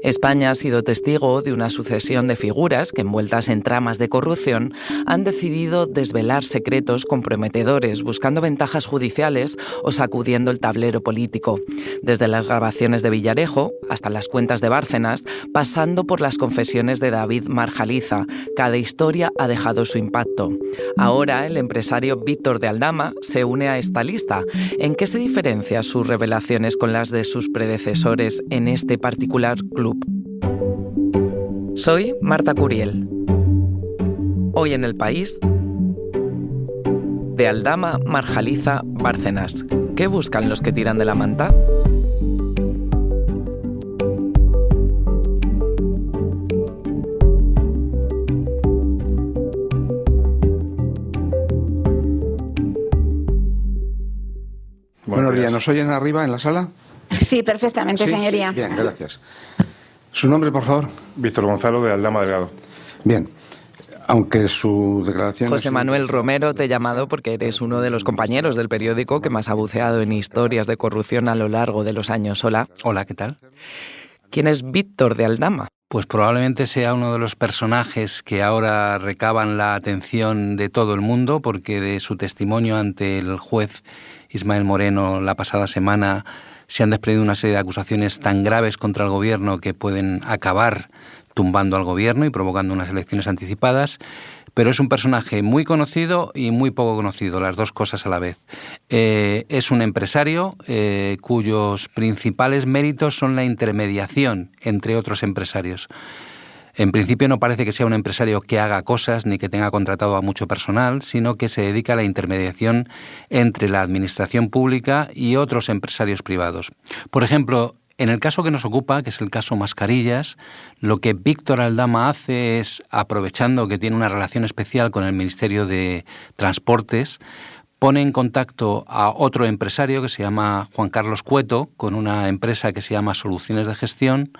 España ha sido testigo de una sucesión de figuras que, envueltas en tramas de corrupción, han decidido desvelar secretos comprometedores, buscando ventajas judiciales o sacudiendo el tablero político. Desde las grabaciones de Villarejo hasta las cuentas de Bárcenas, pasando por las confesiones de David Marjaliza, cada historia ha dejado su impacto. Ahora, el empresario Víctor de Aldama se une a esta lista. ¿En qué se diferencian sus revelaciones con las de sus predecesores en este particular club? Soy Marta Curiel. Hoy en El País, de Aldama, Marjaliza, Bárcenas. ¿Qué buscan los que tiran de la manta? Buenos días, ¿nos oyen arriba en la sala? Sí, perfectamente, ¿sí? Señoría. Bien, gracias. ¿Su nombre, por favor? Víctor Gonzalo, de Aldama Delgado. Bien, aunque su declaración... José Manuel Romero, te he llamado porque eres uno de los compañeros del periódico que más ha buceado en historias de corrupción a lo largo de los años. Hola. Hola, ¿qué tal? ¿Quién es Víctor de Aldama? Pues probablemente sea uno de los personajes que ahora recaban la atención de todo el mundo, porque de su testimonio ante el juez Ismael Moreno la pasada semana se han desprendido una serie de acusaciones tan graves contra el gobierno que pueden acabar tumbando al gobierno y provocando unas elecciones anticipadas, pero es un personaje muy conocido y muy poco conocido, las dos cosas a la vez. Es un empresario cuyos principales méritos son la intermediación entre otros empresarios. En principio no parece que sea un empresario que haga cosas ni que tenga contratado a mucho personal, sino que se dedica a la intermediación entre la administración pública y otros empresarios privados. Por ejemplo, en el caso que nos ocupa, que es el caso Mascarillas, lo que Víctor Aldama hace es, aprovechando que tiene una relación especial con el Ministerio de Transportes, pone en contacto a otro empresario que se llama Juan Carlos Cueto, con una empresa que se llama Soluciones de Gestión,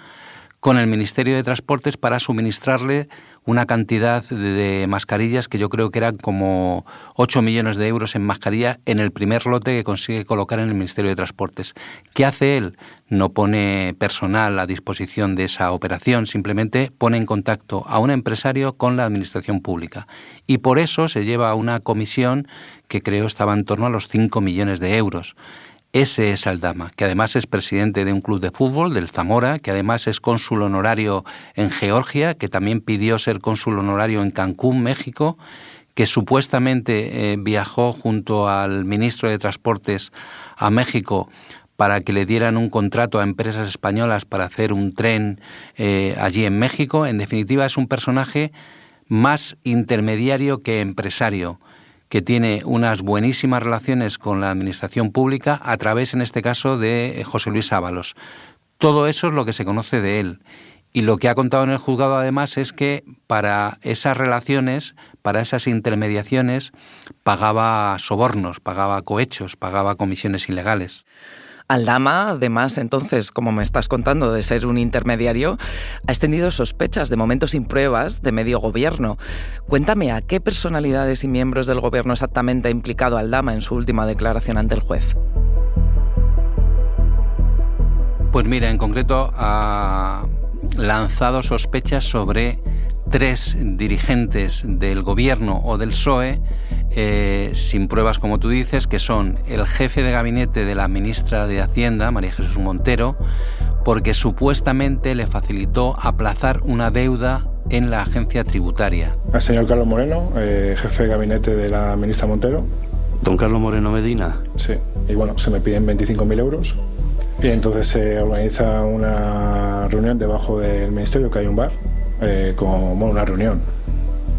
con el Ministerio de Transportes para suministrarle una cantidad de mascarillas que yo creo que eran como 8 millones de euros en mascarilla en el primer lote que consigue colocar en el Ministerio de Transportes. ¿Qué hace él? No pone personal a disposición de esa operación, simplemente pone en contacto a un empresario con la administración pública. Y por eso se lleva a una comisión que creo estaba en torno a los 5 millones de euros. Ese es Aldama, que además es presidente de un club de fútbol, del Zamora, que además es cónsul honorario en Georgia, que también pidió ser cónsul honorario en Cancún, México, que supuestamente viajó junto al ministro de Transportes a México para que le dieran un contrato a empresas españolas para hacer un tren allí en México. En definitiva, es un personaje más intermediario que empresario, que tiene unas buenísimas relaciones con la administración pública a través, en este caso, de José Luis Ábalos. Todo eso es lo que se conoce de él. Y lo que ha contado en el juzgado, además, es que para esas relaciones, para esas intermediaciones, pagaba sobornos, pagaba cohechos, pagaba comisiones ilegales. Aldama, además, entonces, como me estás contando, de ser un intermediario, ha extendido sospechas, de momento sin pruebas, de medio gobierno. Cuéntame, ¿a qué personalidades y miembros del gobierno exactamente ha implicado Aldama en su última declaración ante el juez? Pues mira, en concreto ha lanzado sospechas sobre 3 dirigentes del gobierno o del PSOE, sin pruebas, como tú dices, que son el jefe de gabinete de la ministra de Hacienda, María Jesús Montero, porque supuestamente le facilitó aplazar una deuda en la agencia tributaria. El señor Carlos Moreno, jefe de gabinete de la ministra Montero. ¿Don Carlos Moreno Medina? Sí, y bueno, se me piden 25.000 euros. Y entonces se organiza una reunión debajo del ministerio, que hay un bar, una reunión.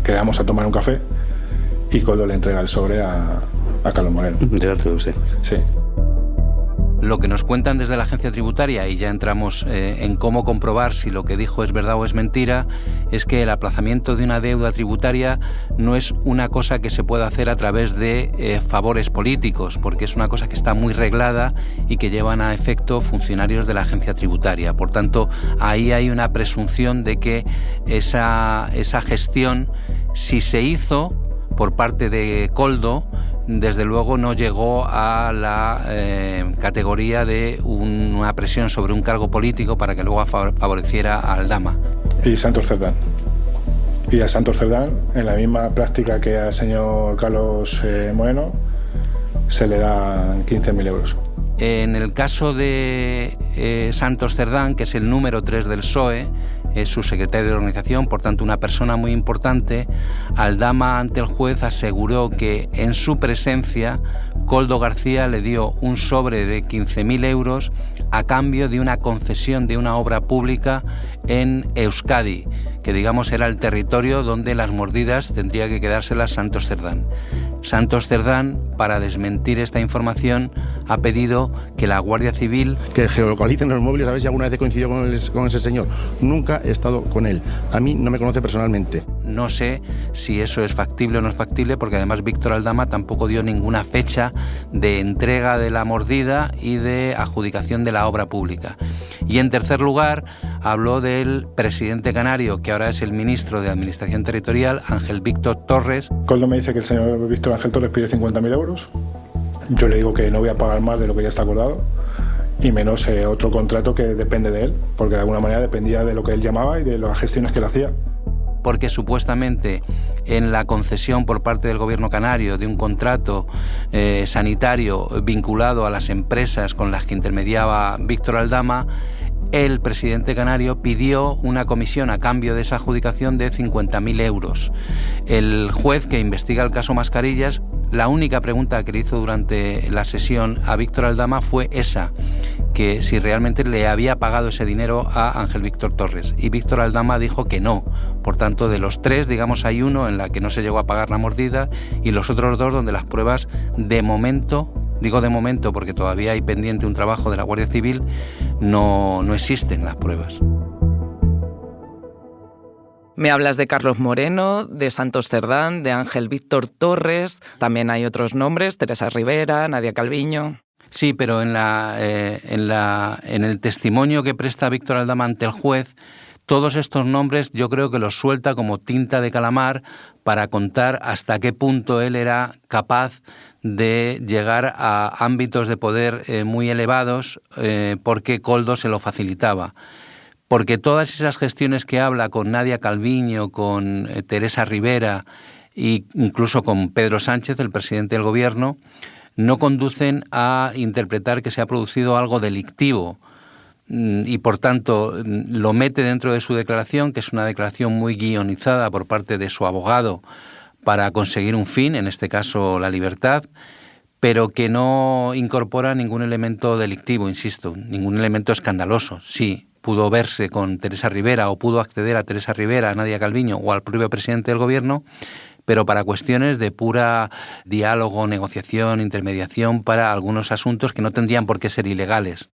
Quedamos a tomar un café y Coldo le entrega el sobre a Carlos Moreno. Ya te lo sé. Sí. Lo que nos cuentan desde la agencia tributaria, y ya entramos en cómo comprobar si lo que dijo es verdad o es mentira, es que el aplazamiento de una deuda tributaria no es una cosa que se pueda hacer a través de favores políticos, porque es una cosa que está muy reglada y que llevan a efecto funcionarios de la agencia tributaria. Por tanto, ahí hay una presunción de que esa gestión, si se hizo, por parte de Koldo, desde luego no llegó a la categoría de una presión sobre un cargo político para que luego favoreciera a Aldama. Y Santos Cerdán. Y a Santos Cerdán, en la misma práctica que al señor Carlos Moreno, se le dan 15.000 euros. En el caso de Santos Cerdán, que es el número 3 del PSOE, es su secretario de organización, por tanto una persona muy importante, Aldama ante el juez aseguró que en su presencia Koldo García le dio un sobre de 15.000 euros a cambio de una concesión de una obra pública en Euskadi, que digamos era el territorio donde las mordidas tendría que quedárselas Santos Cerdán. Santos Cerdán, para desmentir esta información, ha pedido que la Guardia Civil... Que geolocalicen los móviles a ver si alguna vez he coincidido con ese señor. Nunca he estado con él. A mí no me conoce personalmente. No sé si eso es factible o no es factible, porque además Víctor Aldama tampoco dio ninguna fecha de entrega de la mordida y de adjudicación de la obra pública. Y en tercer lugar, habló del presidente canario, que ahora es el ministro de Administración Territorial, Ángel Víctor Torres. Koldo me dice que el señor Víctor Ángel Torres pide 50.000 euros. Yo le digo que no voy a pagar más de lo que ya está acordado, y menos otro contrato que depende de él, porque de alguna manera dependía de lo que él llamaba y de las gestiones que él hacía. Porque supuestamente en la concesión por parte del gobierno canario de un contrato sanitario vinculado a las empresas con las que intermediaba Víctor Aldama, el presidente canario pidió una comisión a cambio de esa adjudicación de 50.000 euros. El juez que investiga el caso Mascarillas, la única pregunta que le hizo durante la sesión a Víctor Aldama fue esa, que si realmente le había pagado ese dinero a Ángel Víctor Torres. Y Víctor Aldama dijo que no. Por tanto, de los tres, digamos, hay uno en la que no se llegó a pagar la mordida y los otros dos donde las pruebas de momento, digo de momento porque todavía hay pendiente un trabajo de la Guardia Civil, no existen las pruebas. Me hablas de Carlos Moreno, de Santos Cerdán, de Ángel Víctor Torres, también hay otros nombres, Teresa Rivera, Nadia Calviño... Sí, pero en el testimonio que presta Víctor Aldama ante el juez, todos estos nombres yo creo que los suelta como tinta de calamar para contar hasta qué punto él era capaz de llegar a ámbitos de poder muy elevados porque Koldo se lo facilitaba. Porque todas esas gestiones que habla con Nadia Calviño, con Teresa Rivera e incluso con Pedro Sánchez, el presidente del gobierno, no conducen a interpretar que se ha producido algo delictivo y, por tanto, lo mete dentro de su declaración, que es una declaración muy guionizada por parte de su abogado para conseguir un fin, en este caso la libertad, pero que no incorpora ningún elemento delictivo, insisto, ningún elemento escandaloso. Sí, pudo verse con Teresa Rivera o pudo acceder a Teresa Rivera, a Nadia Calviño o al propio presidente del gobierno, pero para cuestiones de pura diálogo, negociación, intermediación para algunos asuntos que no tendrían por qué ser ilegales.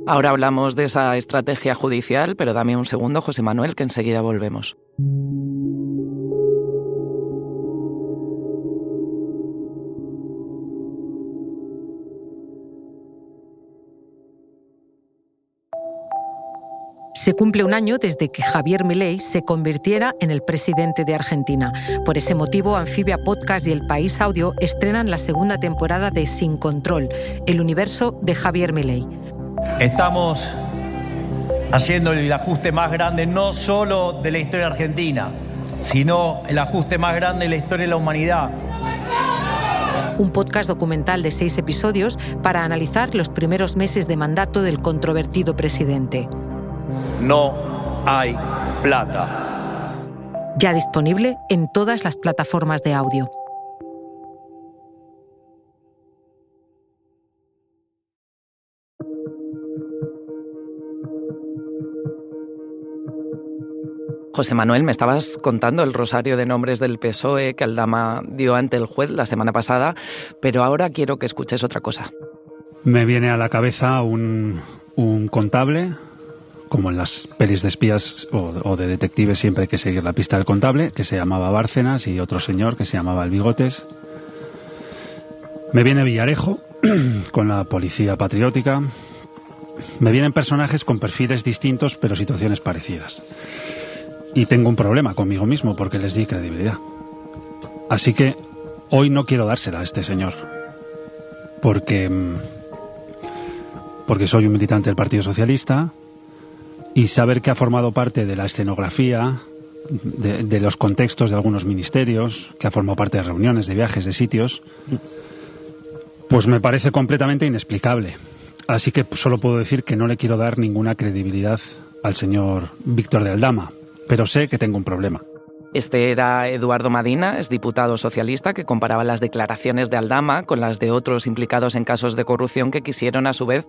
Ahora hablamos de esa estrategia judicial, pero dame un segundo, José Manuel, que enseguida volvemos. Se cumple un año desde que Javier Milei se convirtiera en el presidente de Argentina. Por ese motivo, Anfibia Podcast y El País Audio estrenan la segunda temporada de Sin Control, el universo de Javier Milei. Estamos haciendo el ajuste más grande no solo de la historia argentina, sino el ajuste más grande de la historia de la humanidad. Un podcast documental de 6 episodios para analizar los primeros meses de mandato del controvertido presidente. No hay plata. Ya disponible en todas las plataformas de audio. José Manuel, me estabas contando el rosario de nombres del PSOE que Aldama dio ante el juez la semana pasada, pero ahora quiero que escuches otra cosa. Me viene a la cabeza un contable, como en las pelis de espías o de detectives siempre hay que seguir la pista del contable, que se llamaba Bárcenas, y otro señor que se llamaba El Bigotes. Me viene Villarejo, con la policía patriótica. Me vienen personajes con perfiles distintos pero situaciones parecidas. Y tengo un problema conmigo mismo porque les di credibilidad. Así que hoy no quiero dársela a este señor. Porque soy un militante del Partido Socialista y saber que ha formado parte de la escenografía, de los contextos de algunos ministerios, que ha formado parte de reuniones, de viajes, de sitios, pues me parece completamente inexplicable. Así que solo puedo decir que no le quiero dar ninguna credibilidad al señor Víctor de Aldama, pero sé que tengo un problema. Este era Eduardo Madina, es diputado socialista que comparaba las declaraciones de Aldama con las de otros implicados en casos de corrupción que quisieron a su vez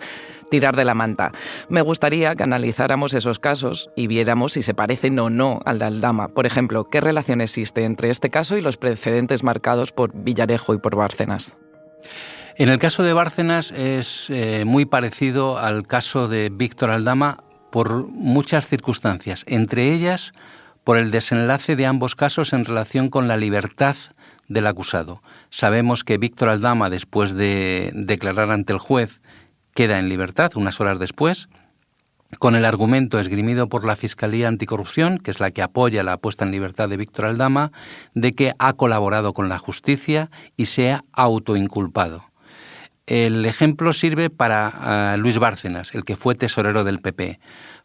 tirar de la manta. Me gustaría que analizáramos esos casos y viéramos si se parecen o no al de Aldama. Por ejemplo, ¿qué relación existe entre este caso y los precedentes marcados por Villarejo y por Bárcenas? En el caso de Bárcenas es muy parecido al caso de Víctor Aldama por muchas circunstancias, entre ellas por el desenlace de ambos casos en relación con la libertad del acusado. Sabemos que Víctor Aldama, después de declarar ante el juez, queda en libertad unas horas después, con el argumento esgrimido por la Fiscalía Anticorrupción, que es la que apoya la puesta en libertad de Víctor Aldama, de que ha colaborado con la justicia y se ha autoinculpado. El ejemplo sirve para Luis Bárcenas, el que fue tesorero del PP.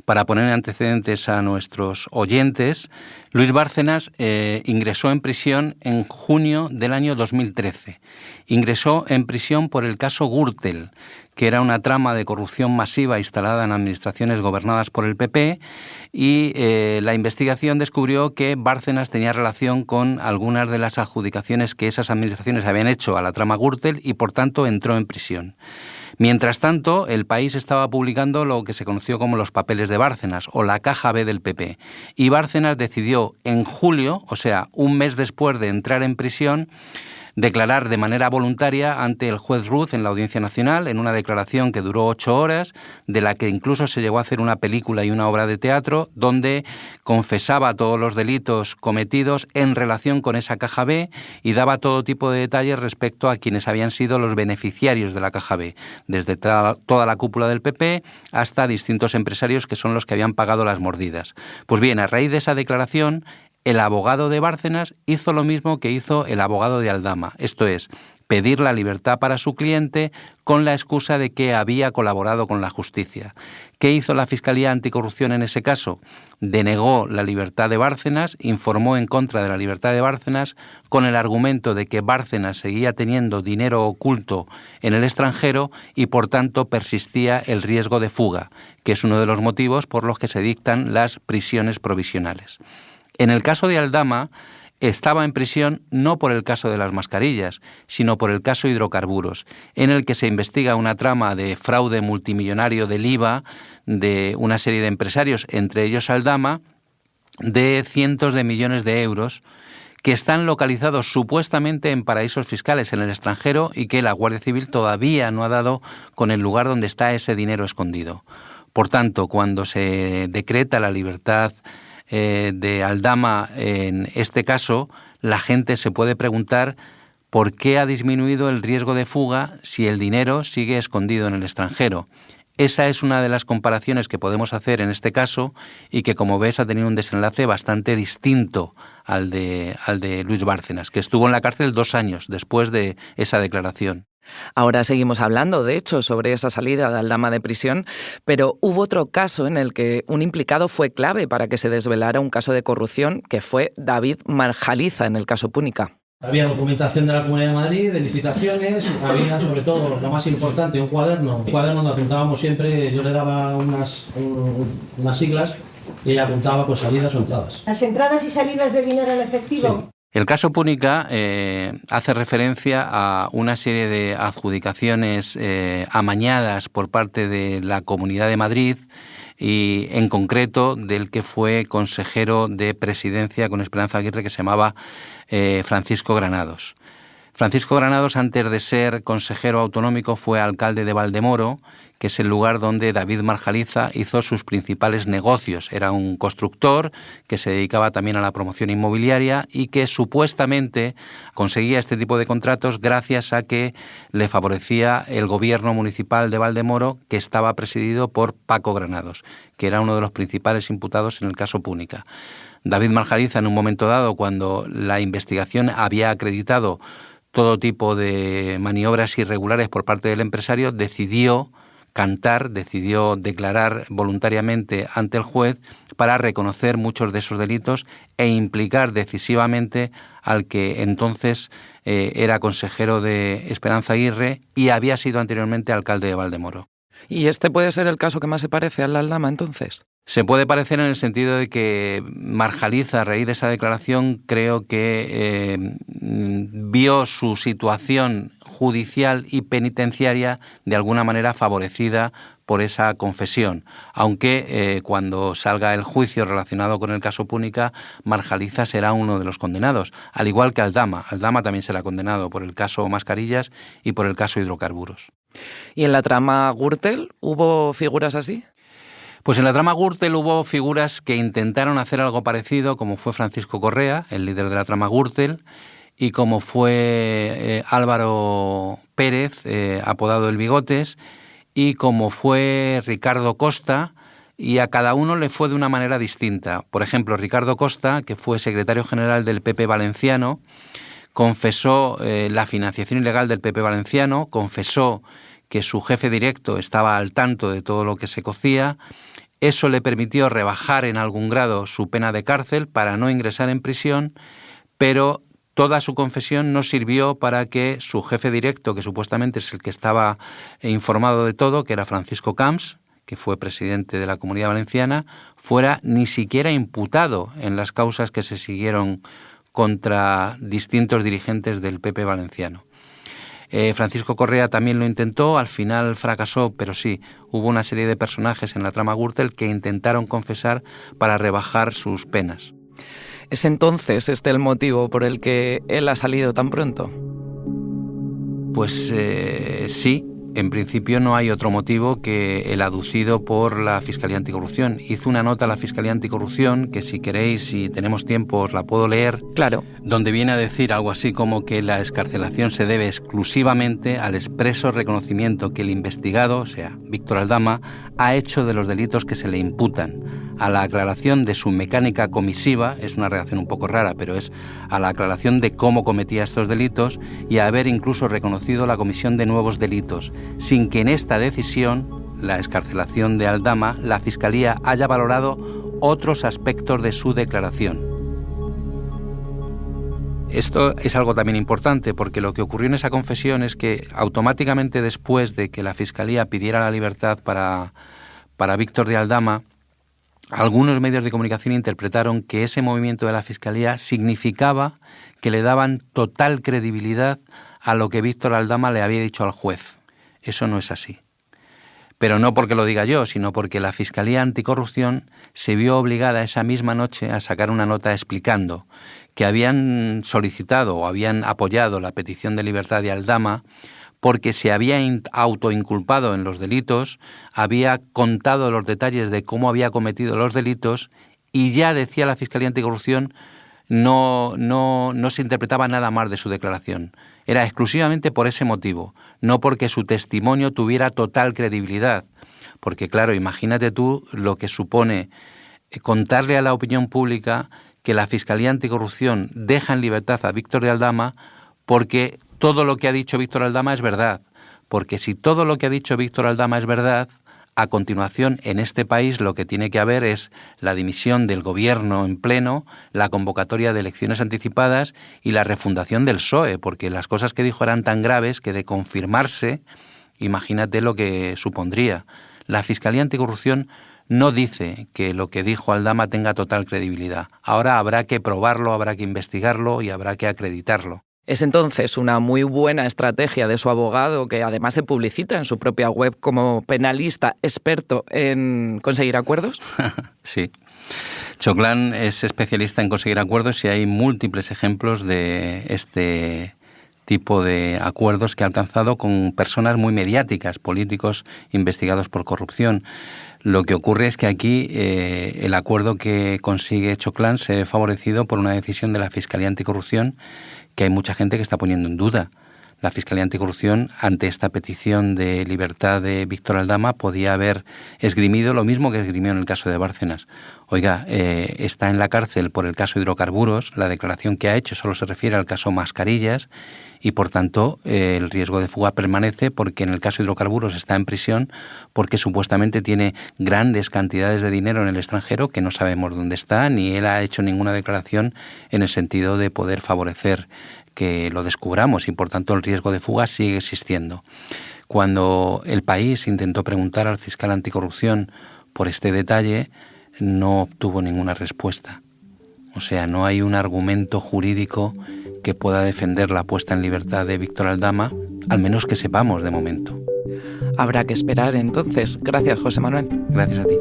Para poner antecedentes a nuestros oyentes, Luis Bárcenas ingresó en prisión en junio del año 2013. Ingresó en prisión por el caso Gürtel, que era una trama de corrupción masiva instalada en administraciones gobernadas por el PP, y la investigación descubrió que Bárcenas tenía relación con algunas de las adjudicaciones que esas administraciones habían hecho a la trama Gürtel y, por tanto, entró en prisión. Mientras tanto, El País estaba publicando lo que se conoció como los papeles de Bárcenas, o la caja B del PP, y Bárcenas decidió en julio, o sea, un mes después de entrar en prisión, declarar de manera voluntaria ante el juez Ruz en la Audiencia Nacional, en una declaración que duró 8 horas, de la que incluso se llegó a hacer una película y una obra de teatro, donde confesaba todos los delitos cometidos en relación con esa caja B y daba todo tipo de detalles respecto a quienes habían sido los beneficiarios de la caja B, desde toda la cúpula del PP hasta distintos empresarios que son los que habían pagado las mordidas. Pues bien, a raíz de esa declaración, el abogado de Bárcenas hizo lo mismo que hizo el abogado de Aldama, esto es, pedir la libertad para su cliente con la excusa de que había colaborado con la justicia. ¿Qué hizo la Fiscalía Anticorrupción en ese caso? Denegó la libertad de Bárcenas, informó en contra de la libertad de Bárcenas con el argumento de que Bárcenas seguía teniendo dinero oculto en el extranjero y por tanto persistía el riesgo de fuga, que es uno de los motivos por los que se dictan las prisiones provisionales. En el caso de Aldama, estaba en prisión no por el caso de las mascarillas, sino por el caso hidrocarburos, en el que se investiga una trama de fraude multimillonario del IVA de una serie de empresarios, entre ellos Aldama, de cientos de millones de euros, que están localizados supuestamente en paraísos fiscales en el extranjero y que la Guardia Civil todavía no ha dado con el lugar donde está ese dinero escondido. Por tanto, cuando se decreta la libertad de Aldama en este caso, la gente se puede preguntar por qué ha disminuido el riesgo de fuga si el dinero sigue escondido en el extranjero. Esa es una de las comparaciones que podemos hacer en este caso y que, como ves, ha tenido un desenlace bastante distinto al de Luis Bárcenas, que estuvo en la cárcel 2 años después de esa declaración. Ahora seguimos hablando, de hecho, sobre esa salida de Aldama de prisión, pero hubo otro caso en el que un implicado fue clave para que se desvelara un caso de corrupción, que fue David Marjaliza en el caso Púnica. Había documentación de la Comunidad de Madrid, de licitaciones, había sobre todo, lo más importante, un cuaderno donde apuntábamos siempre, yo le daba unas siglas y ella apuntaba pues salidas o entradas. ¿Las entradas y salidas de dinero en efectivo? Sí. El caso Púnica hace referencia a una serie de adjudicaciones amañadas por parte de la Comunidad de Madrid y en concreto del que fue consejero de presidencia con Esperanza Aguirre, que se llamaba Francisco Granados. Francisco Granados, antes de ser consejero autonómico, fue alcalde de Valdemoro, que es el lugar donde David Marjaliza hizo sus principales negocios. Era un constructor que se dedicaba también a la promoción inmobiliaria y que supuestamente conseguía este tipo de contratos gracias a que le favorecía el gobierno municipal de Valdemoro, que estaba presidido por Paco Granados, que era uno de los principales imputados en el caso Púnica. David Marjaliza, en un momento dado, cuando la investigación había acreditado todo tipo de maniobras irregulares por parte del empresario, decidió declarar voluntariamente ante el juez para reconocer muchos de esos delitos e implicar decisivamente al que entonces era consejero de Esperanza Aguirre y había sido anteriormente alcalde de Valdemoro. ¿Y este puede ser el caso que más se parece al Aldama, entonces? Se puede parecer en el sentido de que Marjaliza, a raíz de esa declaración, creo que vio su situación judicial y penitenciaria de alguna manera favorecida por esa confesión, aunque cuando salga el juicio relacionado con el caso Púnica, Marjaliza será uno de los condenados, al igual que Aldama. Aldama también será condenado por el caso Mascarillas y por el caso Hidrocarburos. ¿Y en la trama Gürtel hubo figuras así? Pues en la trama Gürtel hubo figuras que intentaron hacer algo parecido, como fue Francisco Correa, el líder de la trama Gürtel, y como fue Álvaro Pérez, apodado El Bigotes, y como fue Ricardo Costa, y a cada uno le fue de una manera distinta. Por ejemplo, Ricardo Costa, que fue secretario general del PP valenciano, confesó la financiación ilegal del PP valenciano, confesó que su jefe directo estaba al tanto de todo lo que se cocía. Eso le permitió rebajar en algún grado su pena de cárcel para no ingresar en prisión, pero toda su confesión no sirvió para que su jefe directo, que supuestamente es el que estaba informado de todo, que era Francisco Camps, que fue presidente de la Comunidad Valenciana, fuera ni siquiera imputado en las causas que se siguieron contra distintos dirigentes del PP valenciano. Francisco Correa también lo intentó, al final fracasó, pero sí, hubo una serie de personajes en la trama Gürtel que intentaron confesar para rebajar sus penas. ¿Es entonces el motivo por el que él ha salido tan pronto? Pues sí. En principio no hay otro motivo que el aducido por la Fiscalía Anticorrupción. Hizo una nota a la Fiscalía Anticorrupción que, si queréis, si tenemos tiempo, os la puedo leer. Claro. Donde viene a decir algo así como que la excarcelación se debe exclusivamente al expreso reconocimiento que el investigado, o sea, Víctor Aldama, ha hecho de los delitos que se le imputan, a la aclaración de su mecánica comisiva, es una redacción un poco rara, pero es a la aclaración de cómo cometía estos delitos y a haber incluso reconocido la comisión de nuevos delitos, sin que en esta decisión, la excarcelación de Aldama, la Fiscalía haya valorado otros aspectos de su declaración. Esto es algo también importante porque lo que ocurrió en esa confesión es que automáticamente después de que la Fiscalía pidiera la libertad para Víctor de Aldama, algunos medios de comunicación interpretaron que ese movimiento de la Fiscalía significaba que le daban total credibilidad a lo que Víctor Aldama le había dicho al juez. Eso no es así. Pero no porque lo diga yo, sino porque la Fiscalía Anticorrupción se vio obligada esa misma noche a sacar una nota explicando que habían solicitado o habían apoyado la petición de libertad de Aldama porque se había autoinculpado en los delitos, había contado los detalles de cómo había cometido los delitos y ya decía la Fiscalía Anticorrupción no se interpretaba nada más de su declaración. Era exclusivamente por ese motivo, no porque su testimonio tuviera total credibilidad. Porque claro, imagínate tú lo que supone contarle a la opinión pública que la Fiscalía Anticorrupción deja en libertad a Víctor de Aldama porque todo lo que ha dicho Víctor Aldama es verdad. Porque si todo lo que ha dicho Víctor Aldama es verdad, a continuación, en este país lo que tiene que haber es la dimisión del gobierno en pleno, la convocatoria de elecciones anticipadas y la refundación del PSOE, porque las cosas que dijo eran tan graves que de confirmarse, imagínate lo que supondría. La Fiscalía Anticorrupción no dice que lo que dijo Aldama tenga total credibilidad. Ahora habrá que probarlo, habrá que investigarlo y habrá que acreditarlo. Es entonces una muy buena estrategia de su abogado, que además se publicita en su propia web como penalista experto en conseguir acuerdos. Sí. Choclán es especialista en conseguir acuerdos y hay múltiples ejemplos de este tipo de acuerdos que ha alcanzado con personas muy mediáticas, políticos investigados por corrupción. Lo que ocurre es que aquí el acuerdo que consigue Choclán se ve favorecido por una decisión de la Fiscalía Anticorrupción que hay mucha gente que está poniendo en duda. La Fiscalía Anticorrupción, ante esta petición de libertad de Víctor Aldama, podía haber esgrimido lo mismo que esgrimió en el caso de Bárcenas. Oiga, está en la cárcel por el caso hidrocarburos, la declaración que ha hecho solo se refiere al caso mascarillas y, por tanto, el riesgo de fuga permanece porque en el caso hidrocarburos está en prisión porque supuestamente tiene grandes cantidades de dinero en el extranjero que no sabemos dónde está, ni él ha hecho ninguna declaración en el sentido de poder favorecer que lo descubramos y, por tanto, el riesgo de fuga sigue existiendo. Cuando El País intentó preguntar al fiscal anticorrupción por este detalle, no obtuvo ninguna respuesta. O sea, no hay un argumento jurídico que pueda defender la puesta en libertad de Víctor Aldama, al menos que sepamos de momento. Habrá que esperar entonces. Gracias, José Manuel. Gracias a ti.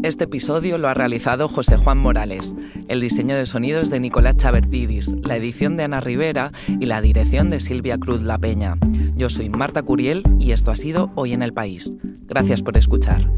Este episodio lo ha realizado José Juan Morales. El diseño de sonido es de Nicolás Chabertidis, la edición de Ana Rivera y la dirección de Silvia Cruz La Peña. Yo soy Marta Curiel y esto ha sido Hoy en el País. Gracias por escuchar.